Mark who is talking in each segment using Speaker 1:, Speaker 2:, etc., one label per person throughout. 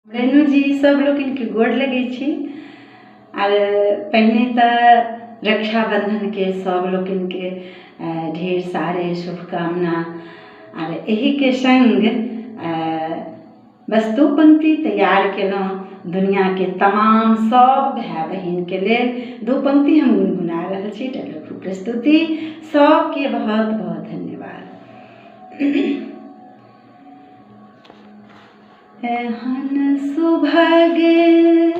Speaker 1: रेणु जी सब लोग इनके गोड़ लगे छी। और पहले तो रक्षाबंधन के सब लोग इनके ढेर सारे शुभकामना। और यही के संग बस दो पंक्ति तैयार केलहुँ दुनिया के तमाम सब भाई बहन के लेल। दो पंक्ति हम गुनगुना रहे छी डायलॉग प्रस्तुति। सबके बहुत बहुत धन्यवाद। एहन सुभाग्य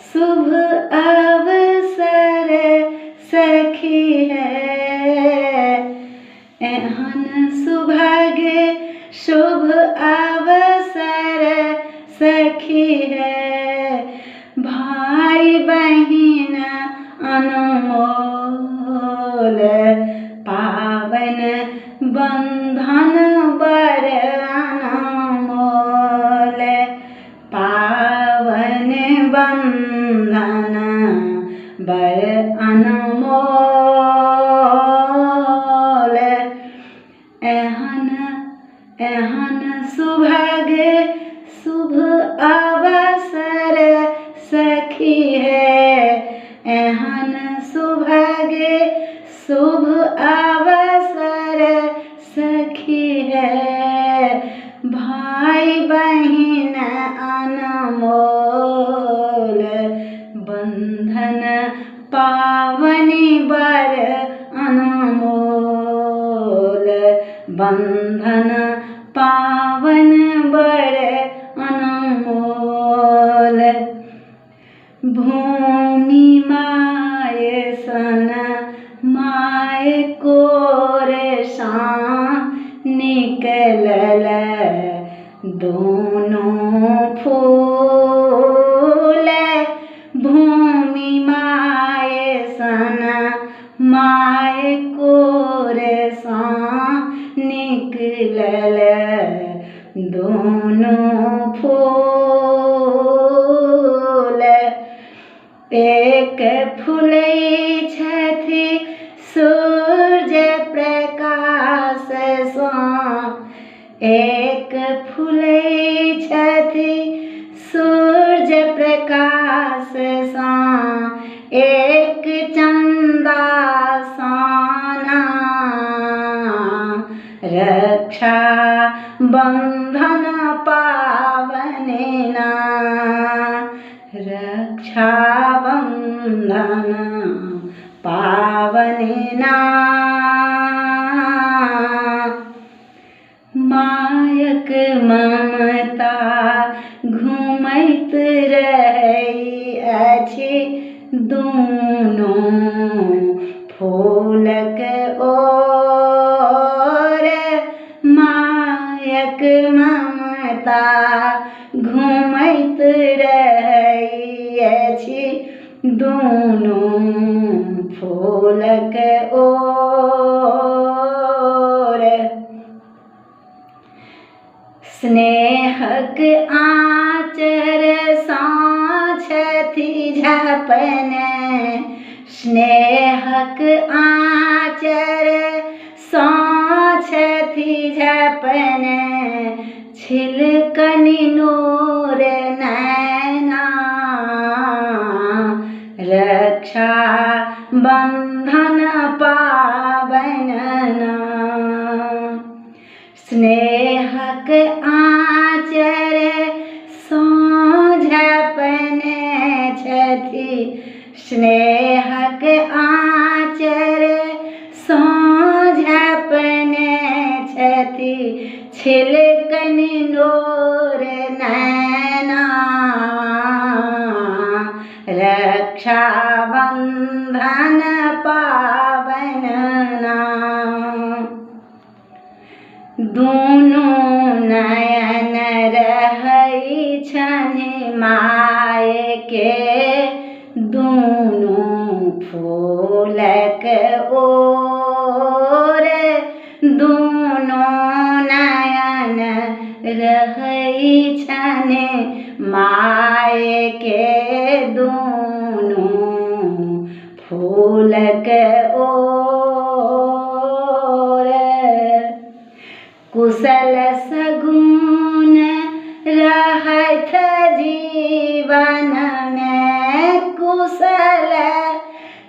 Speaker 1: शुभ अवसर सखी है, एहन सुभाग्य शुभ अवसर सखी है। भाई बहिन अनमोल पावन बंधन बर अनमोल, पावन बंधन बर अनमोल। एहन सुभाग्य शुभ अवसर सखी है, एहन सुभाग्य शुभ अवसर सखी है। भाई बहिन अनमोल बंधन पावनी बर अनमोल, बंधन पावन बर अनमोल। भूमि माय सन माय कोरे सा निकलल दोनों फूल। भूमि माय सन माय कोरे सा निकलल दोनों फूल। एक फूलै छथि सूर्य प्रकाश सा, एक फूलै छथि सूर्य प्रकाश सा, एक चंदा साना रक्षा बंधन पावनेना, रक्षा बंधन पावनेना। मायक ममता घुमैत रहै अछि दुनू फूलक ओर। मायक ममता घुमैत रहै अछि दुनू फूलक ओर। स्नेहक आँचर सा छथि झपने, स्नेहक आँचर सा छथि झपने। छिलकनि नोर नैना रक्षा बंधन पावनना। स्नेहक आँचर सा झपने छथि, स्नेहक आँचर सा झपने छथि। छिलकनि नोर नैना रक्षा बंधन पावनना। दुनू नयन रहै छनि माय के दुनू फूलक ओर। दुनू नयन रहै छनि माय के दुनू फूलक ओर। कुशल सगुन रहत जीवन में कुशल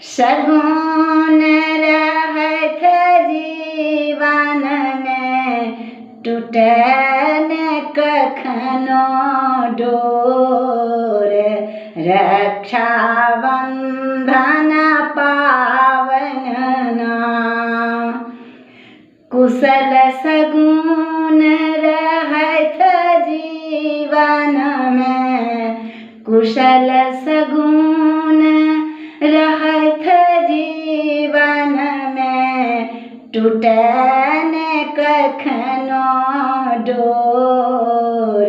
Speaker 1: सगुन रहत जीवन में टूटे न कखनो डोर रक्षा बंधन पावन ना कुशल सगुन रहत जीवन में कुशल सगुन रहत जीवन में टूटे न कखनो डोर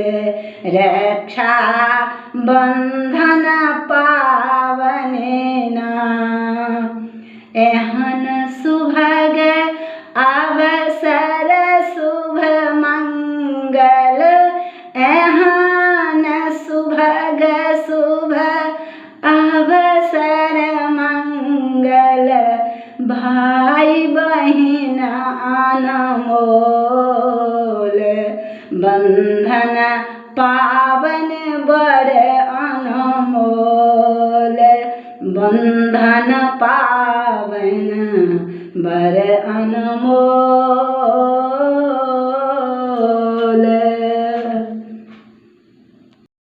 Speaker 1: रक्षा बंधन पावन ना एहन सुभग अवसर शुभ मंगल एहन सुभग शुभ अवसर मंगल भाई बहिन अनमोल बंधन पावन बड़ अनमोल बंधन पावन बड़ अनमोल।